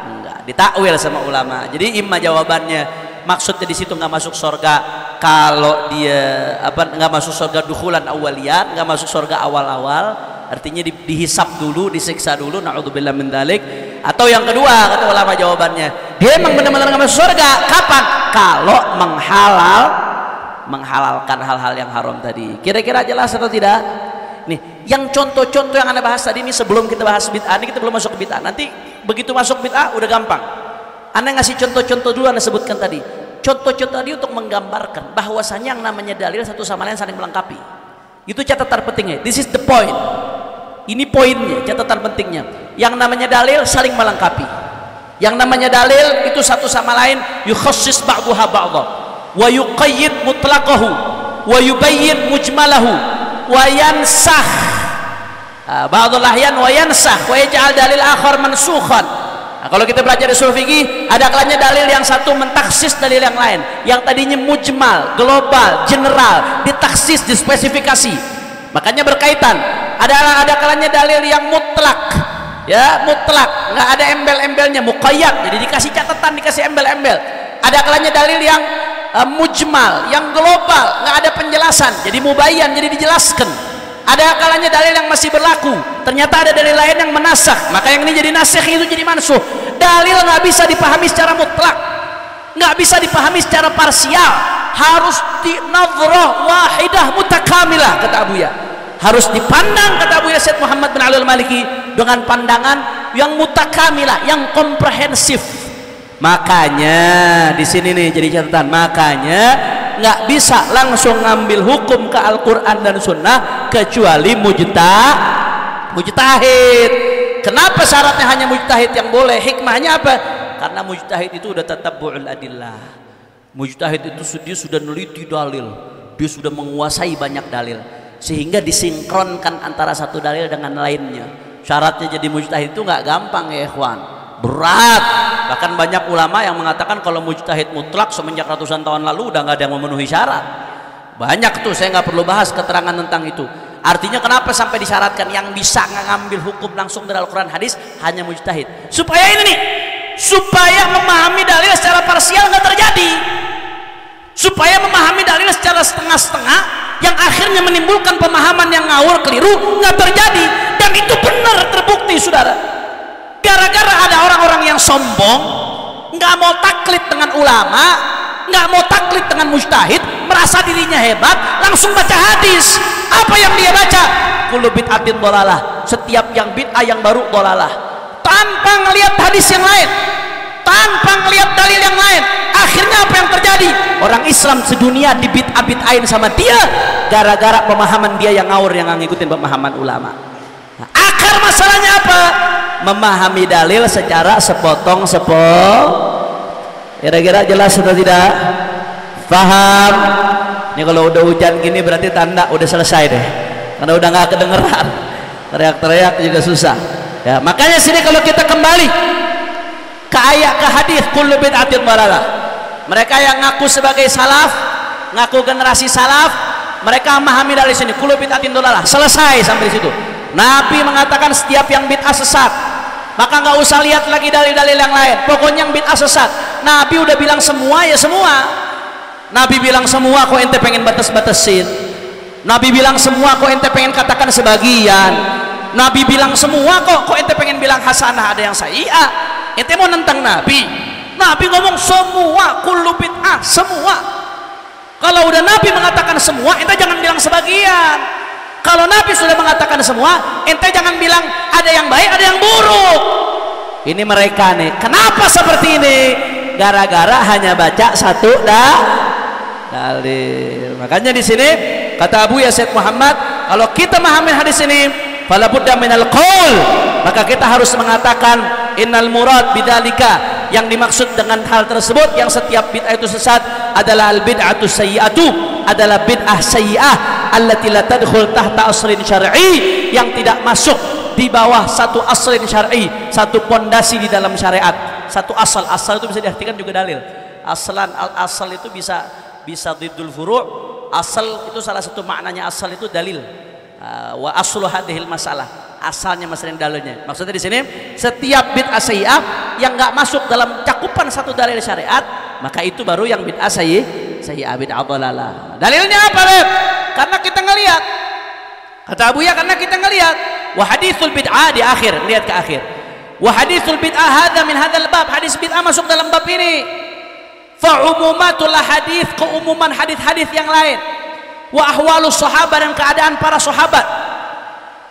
Enggak, ditakwil sama ulama. Jadi imma jawabannya, maksudnya di situ nggak masuk surga kalau dia nggak masuk surga dukhulan awwaliyan, nggak masuk surga awal-awal, artinya dihisap dulu, disiksa dulu, naudzubillah min dzalik. Atau yang kedua, kata ulama jawabannya, dia emang benar-benar nggak masuk surga kapan? Kalau menghalalkan hal-hal yang haram tadi. Kira-kira jelas atau tidak? Nih, yang contoh-contoh yang Anda bahas tadi ini sebelum kita bahas bid'ah, ini kita belum masuk ke bid'ah. Nanti begitu masuk bid'ah udah gampang. Anda ngasih contoh-contoh dulu, Anda sebutkan tadi. Contoh-contoh tadi untuk menggambarkan bahwasanya yang namanya dalil satu sama lain saling melengkapi. Itu catatan pentingnya. This is the point. Ini poinnya, catatan pentingnya. Yang namanya dalil saling melengkapi. Yang namanya dalil itu satu sama lain yukhassis ba'daha ba'dha wa yuqayyid mutlaqahu wa yubayyin mujmalahu wa yansakh ba'dul ahyan wa yansakh wa yaj'al dalil akhar mansukhan. Nah, kalau kita belajar ushul fikih, ada kalanya dalil yang satu mentaksis dalil yang lain, yang tadinya mujmal, global, general, ditaksis, dispesifikasi, makanya berkaitan. Ada kalanya dalil yang mutlak, ya mutlak, nggak ada embel-embelnya, muqayyad, jadi dikasih catatan, dikasih embel-embel. Ada kalanya dalil yang mujmal, yang global, nggak ada penjelasan, jadi mubayyan, jadi dijelaskan. Ada kalanya dalil yang masih berlaku, ternyata ada dalil lain yang menasakh, maka yang ini jadi nasikh, itu jadi mansuh. Dalil nggak bisa dipahami secara mutlak, nggak bisa dipahami secara parsial, harus dinadhrah wahidah mutakamilah, kata Abuya. Harus dipandang, kata Abuya Syed Muhammad bin Ali Al-Maliki, dengan pandangan yang mutakamilah, yang komprehensif. Makanya di sini nih jadi catatan, makanya nggak bisa langsung ngambil hukum ke Al-Quran dan Sunnah kecuali mujtahid. Kenapa syaratnya hanya mujtahid yang boleh? Hikmahnya apa? Karena mujtahid itu udah tatabbu'ul adillah. Mujtahid itu dia sudah neliti dalil, dia sudah menguasai banyak dalil, sehingga disinkronkan antara satu dalil dengan lainnya. Syaratnya jadi mujtahid itu nggak gampang ya ikhwan, berat. Bahkan banyak ulama yang mengatakan kalau mujtahid mutlak semenjak ratusan tahun lalu udah nggak ada yang memenuhi syarat. Banyak tuh, saya nggak perlu bahas keterangan tentang itu. Artinya kenapa sampai disyaratkan yang bisa ngambil hukum langsung dari Al-Quran hadis hanya mujtahid? Supaya ini nih, supaya memahami dalil secara parsial nggak terjadi, supaya memahami dalil secara setengah-setengah
yang akhirnya menimbulkan pemahaman yang ngawur keliru nggak terjadi. Dan itu benar terbukti saudara, gara-gara ada orang-orang yang sombong, nggak mau taklid dengan ulama, nggak mau taklid dengan mujtahid, merasa dirinya hebat, langsung baca hadis. Apa yang dia baca? Kullu bid'atin dhalalah, setiap yang bid'ah yang baru dhalalah, tanpa ngelihat hadis yang lain, tanpa ngelihat dalil yang lain. Akhirnya apa yang terjadi? Orang Islam sedunia di bid'ah-bid'ahin sama dia gara-gara pemahaman dia yang ngawur, yang ngikutin pemahaman ulama. Nah, akar masalahnya apa? Memahami dalil secara sepotong-sepotong. Kira-kira jelas atau tidak? Paham? Ini kalau udah hujan gini berarti tanda udah selesai deh, karena udah nggak kedengeran, teriak-teriak juga susah ya. Makanya sini kalau kita kembali ke ayat, ke hadis, kullu bid'atin dhalalah, mereka yang ngaku sebagai salaf, ngaku generasi salaf, mereka memahami dari sini kullu bid'atin dhalalah, selesai sampai di situ. Nabi mengatakan setiap yang bid'ah sesat, maka nggak usah lihat lagi dalil-dalil yang lain, pokoknya yang bid'ah sesat. Nabi udah bilang semua ya semua. Nabi bilang semua, kok ente pengen batas-batasin? Nabi bilang semua, kok ente pengen katakan sebagian? Nabi bilang semua, kok ente pengen bilang hasanah ada yang sayyi'ah? Ente mau nentang Nabi? Nabi ngomong semua, kullu bid'ah, semua. Kalau udah Nabi mengatakan semua, ente jangan bilang sebagian. Kalau Nabi sudah mengatakan semua, ente jangan bilang ada yang baik, ada yang buruk. Ini mereka nih, kenapa seperti ini? Gara-gara hanya baca satu dalil. Makanya di sini kata Abu Yazid Muhammad, kalau kita memahami hadis ini, fala budda minal qaul, maka kita harus mengatakan innal murad bidzalika, yang dimaksud dengan hal tersebut, yang setiap bid'ah itu sesat, adalah al bid'atu sayyi'atu, adalah bid'ah sayyi'ah allati la tadkhul tahta aslin syar'i, yang tidak masuk di bawah satu aslin syar'i, satu pondasi di dalam syariat. Satu asal itu bisa diartikan juga dalil. Asal itu bisa diddul furu'. Asal itu salah satu maknanya, asal itu dalil. Wa aslu hadhil masalah, asalnya masalah dalilnya. Maksudnya di sini setiap bid'ah sayyi'ah yang nggak masuk dalam cakupan satu dalil syariat, maka itu baru yang bid'ah sayyi'ah, bid'ah dhalalah. Dalilnya apa, Beb? Karena kita ngelihat, kata Abu Ya, karena kita ngelihat wa haditsul bid'ah di akhir, lihat ke akhir. Wa haditsul bid'ah hadza min hadzal bab, hadis bid'ah masuk dalam bab ini. Fa umumatul hadits, keumuman hadis-hadis yang lain. Wa ahwalus sahabat, dan keadaan para sahabat.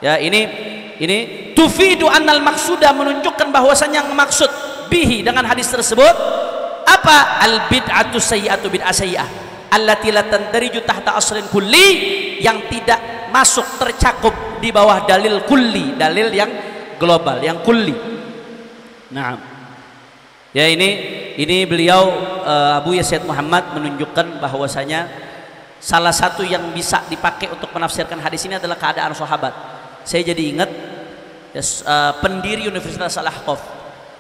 Ya, ini tufidu annal maqsuda, menunjukkan bahwasanya yang maksud bihi dengan hadis tersebut apa? Al bid'atu sayyi'atu, bid'ah sayyi'ah allati la tandariju tahta aslin kulli, yang tidak masuk tercakup di bawah dalil kulli, dalil yang global, yang kulli. Nah, ya ini beliau Abu Yazid Muhammad menunjukkan bahwasanya salah satu yang bisa dipakai untuk menafsirkan hadis ini adalah keadaan sahabat. Saya jadi ingat pendiri Universitas Al-Ahqaf,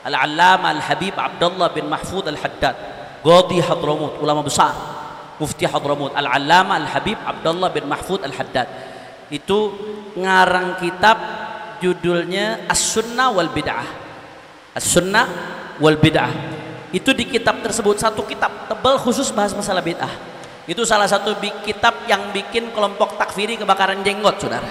Al-Allamah Al-Habib Abdullah bin Mahfud Al-Haddad, Qadhi Hadramut, ulama besar, Mufti Hadramut. Al-Allamah Al-Habib Abdullah bin Mahfud Al-Haddad itu ngarang kitab judulnya As-Sunnah wal Bid'ah. As-Sunnah wal Bid'ah. Itu di kitab tersebut, satu kitab tebal khusus bahas masalah bid'ah. Itu salah satu kitab yang bikin kelompok takfiri kebakaran jenggot, saudara.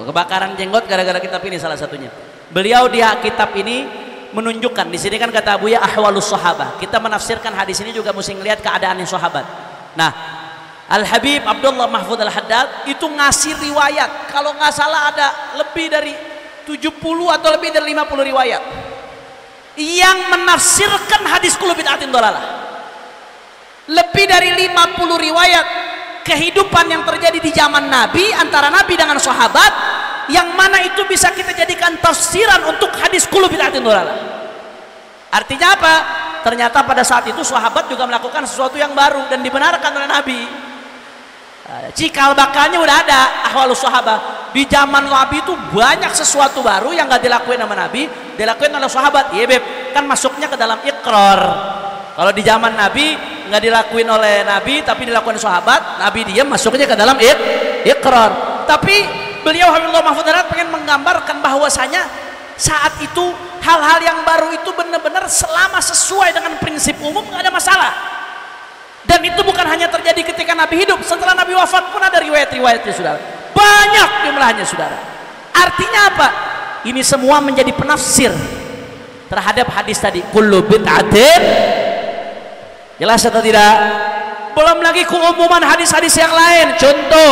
Kebakaran jenggot gara-gara kitab ini salah satunya. Beliau di kitab ini menunjukkan, di sini kan kata Abu Ya ahwalus sahabah. Kita menafsirkan hadis ini juga mesti ngelihat keadaan sahabat. Nah, Al-Habib Abdullah Mahfud Al-Haddad itu ngasih riwayat, kalau nggak salah ada lebih dari 70 atau lebih dari 50 riwayat yang menafsirkan hadis kullu bid'atin dhalalah. Lebih dari 50 riwayat kehidupan yang terjadi di zaman Nabi, antara Nabi dengan sahabat, yang mana itu bisa kita jadikan tafsiran untuk hadis kullu bid'atin dhalalah. Artinya apa? Ternyata pada saat itu sahabat juga melakukan sesuatu yang baru dan dibenarkan oleh Nabi. Cikal bakalnya udah ada ahwalus sahabah. Di zaman Nabi itu banyak sesuatu baru yang nggak dilakuin sama Nabi, dilakuin oleh sahabat. Iya, Beb, kan masuknya ke dalam ikrar. Kalau di zaman Nabi nggak dilakuin oleh Nabi tapi dilakuin sahabat, Nabi diam, masuknya ke dalam ikrar. Tapi beliau Habibullah Mahfud pengen menggambarkan bahwasanya saat itu hal-hal yang baru itu benar-benar selama sesuai dengan prinsip umum nggak ada masalah. Dan itu bukan hanya terjadi ketika Nabi hidup, setelah Nabi wafat pun ada riwayat-riwayatnya saudara, banyak jumlahnya saudara. Artinya apa? Ini semua menjadi penafsir terhadap hadis tadi, kullu bid'atin. Jelas atau tidak? Belum lagi keumuman hadis-hadis yang lain. Contoh,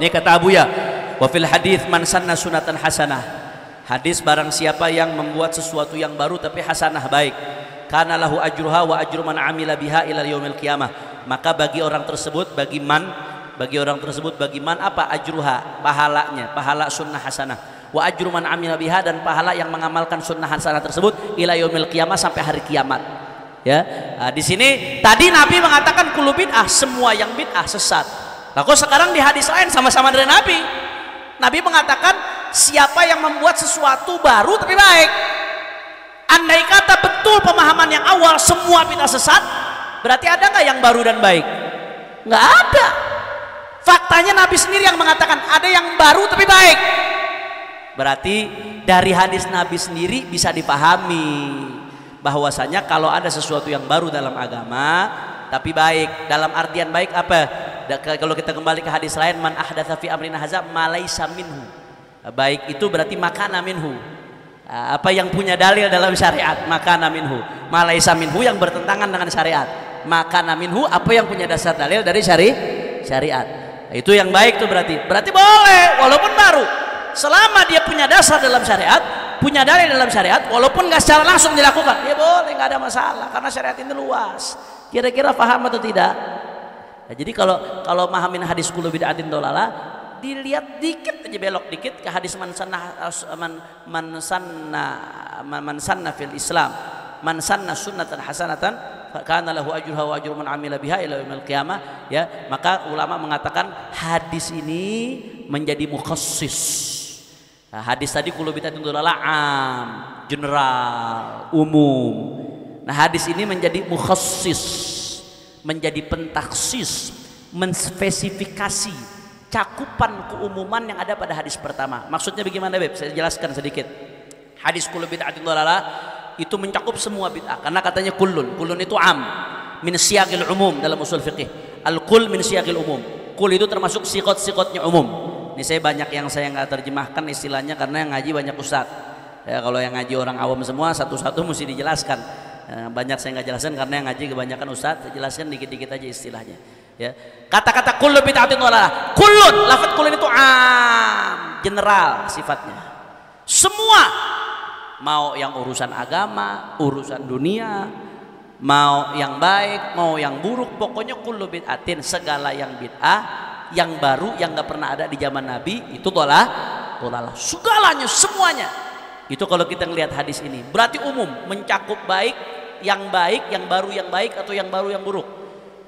ini kata Abuya, wa fil hadis man sanna sunatan hasanah. Hadis barang siapa yang membuat sesuatu yang baru tapi hasanah, baik, kana lahu ajruha wa ajru man amila biha ila yaumil qiyamah. Maka bagi orang tersebut, bagi man apa? Ajruha, pahalanya, pahala sunnah hasanah, wa ajru man amila biha, dan pahala yang mengamalkan sunnah hasanah tersebut ila yaumil qiyamah, sampai hari kiamat. Ya, nah, di sini tadi Nabi mengatakan kullu bid'ah, semua yang bid'ah sesat. Nah, kok sekarang di hadis lain sama-sama dari Nabi, Nabi mengatakan siapa yang membuat sesuatu baru tapi baik. Andai kata betul pemahaman yang awal semua bid'ah sesat, berarti ada nggak yang baru dan baik? Nggak ada. Faktanya Nabi sendiri yang mengatakan ada yang baru tapi baik. Berarti dari hadis Nabi sendiri bisa dipahami bahwasanya kalau ada sesuatu yang baru dalam agama tapi baik, dalam artian baik apa? Kalau kita kembali ke hadis lain, man ahdatsa fi amrina hadza ma laysa minhu. Baik itu berarti makana minhu. Apa yang punya dalil dalam syariat, makana minhu. Ma laysa minhu yang bertentangan dengan syariat. Makana minhu apa yang punya dasar dalil dari syariat. Itu yang baik tuh berarti. Berarti boleh walaupun baru. Selama dia punya dasar dalam syariat, punya dalil dalam syariat, walaupun nggak secara langsung dilakukan, ya boleh, nggak ada masalah, karena syariat ini luas. Kira-kira paham atau tidak? Nah, jadi kalau mahamin hadis kullu bid'atin dolalah, dilihat dikit aja, belok dikit ke hadis man sanna fil Islam, man sanna sunnatan hasanatan kana lahu ajruha wa ajru man amila biha ila yaumil qiyamah. Ya, maka ulama mengatakan hadis ini menjadi mukhassis. Nah, hadis tadi kullu bid'atin dolalah am, general, umum. Nah, hadis ini menjadi mukhassis, menjadi pentaksis, menspesifikasi cakupan keumuman yang ada pada hadis pertama. Maksudnya bagaimana, Beb? Saya jelaskan sedikit. Hadis kullu bid'atin dolalah itu mencakup semua bid'ah, karena katanya kullun itu am, min siyaqil umum dalam usul fiqih. Al-kull min siyaqil umum. Kul itu termasuk sikot-sikotnya umum. Ini saya banyak yang saya nggak terjemahkan istilahnya karena yang ngaji banyak ustaz. Ya, kalau yang ngaji orang awam semua satu-satu mesti dijelaskan. Banyak saya nggak jelaskan karena yang ngaji kebanyakan ustaz. Saya jelaskan dikit-dikit aja istilahnya. Ya, kata-kata kullu bid'atin dolalah. Kullun, lafaz kullun itu am, general sifatnya. Semua, mau yang urusan agama, urusan dunia, mau yang baik, mau yang buruk, pokoknya kullu bid'atin, segala yang bid'ah, yang baru, yang nggak pernah ada di zaman Nabi, itu dolalah. Segalanya, semuanya. Itu kalau kita ngelihat hadis ini, berarti umum, mencakup baik, yang baru yang baik, atau yang baru yang buruk.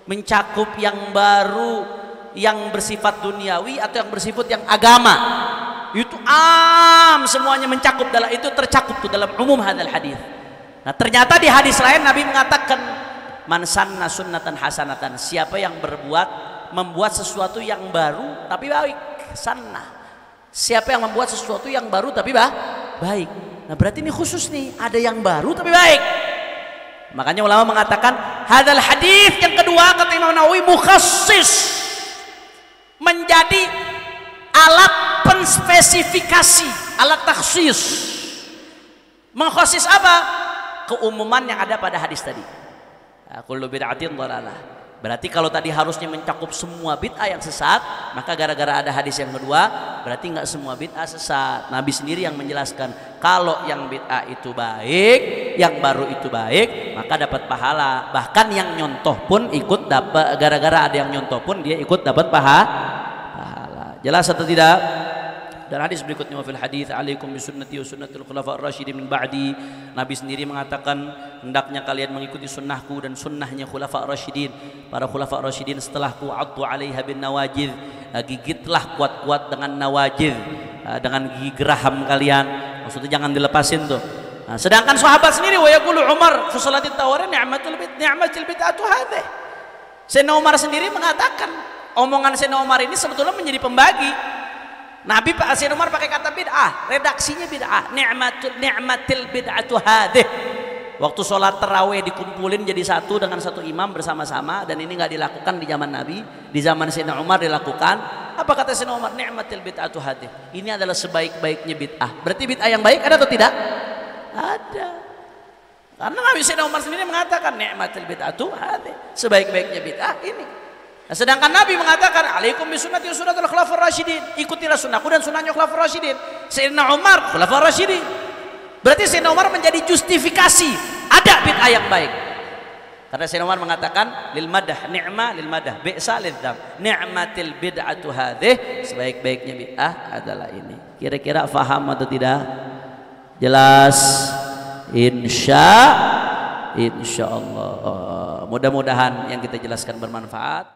Mencakup yang baru, yang bersifat duniawi, atau yang bersifat yang agama. Itu semuanya mencakup dalam itu, tercakup tuh dalam umum hadal hadis. Nah, ternyata di hadis lain Nabi mengatakan man sanna sunnatan hasanatan, siapa yang membuat sesuatu yang baru tapi baik, sunnah. Siapa yang membuat sesuatu yang baru tapi baik. Nah, berarti ini khusus nih, ada yang baru tapi baik. Makanya ulama mengatakan hadal hadis yang kedua kata Imam Nawawi mukhassis, menjadi alat penspesifikasi, alat takhsis. Mengkhusus apa? Keumuman yang ada pada hadis tadi. Kullu bid'atin dhalalah. Berarti kalau tadi harusnya mencakup semua bid'ah yang sesat, maka gara-gara ada hadis yang kedua, berarti nggak semua bid'ah sesat. Nabi sendiri yang menjelaskan kalau yang bid'ah itu baik, yang baru itu baik, maka dapat pahala. Bahkan yang nyontoh pun ikut dapat, gara-gara ada yang nyontoh pun dia ikut dapat pahala. Jelas atau tidak? Dan hadis berikutnya, fil hadis alaikum bisunnati wa sunnatul khulafa'ir rasyidin min ba'di. Nabi sendiri mengatakan hendaknya kalian mengikuti sunnahku dan sunnahnya khulafa'ir rasyidin, para khulafa'ir rasyidin setelahku. Addu 'alaiha bin nawajid, gigitlah kuat-kuat dengan nawajid, dengan gigi geraham kalian. Maksudnya jangan dilepasin tuh. Nah, sedangkan sahabat sendiri, wa yaqulu Umar fi salatit tawarin ni'matul bid'atu hadhihi. Sayyidina Umar sendiri mengatakan, omongan Sayyidina Umar ini sebetulnya menjadi pembagi. Nabi Pak Sayyidina Umar pakai kata bid'ah, redaksinya bid'ah. Ni'matil bid'atu hadhihi. waktu sholat tarawih dikumpulin jadi satu dengan satu imam bersama-sama, dan ini nggak dilakukan di zaman Nabi. Di zaman Sayyidina Umar dilakukan. Apa kata Sayyidina Umar? Ni'matil bid'atu hadhihi. Ini adalah sebaik-baiknya bid'ah. Berarti bid'ah yang baik ada atau tidak? Ada. Karena Nabi Sayyidina Umar sendiri mengatakan ni'matil bid'atu hadhihi. Sebaik-baiknya bid'ah ini. Nah, sedangkan Nabi mengatakan alaikum bisunnati wa sunnatul khulafur rasyidin. Ikutilah sunnahku dan sunnahnya khulafur rasyidin. Sayyidina Umar khulafur rasyidin. Berarti Sayyidina Umar menjadi justifikasi ada bid'ah yang baik. Karena Sayyidina Umar mengatakan lil madah ni'ma lil madah bi'sa lil dzam. Ni'matil bid'atu hadhihi, sebaik-baiknya bid'ah adalah ini. Kira-kira faham atau tidak? Jelas? Insya Allah. Mudah-mudahan yang kita jelaskan bermanfaat.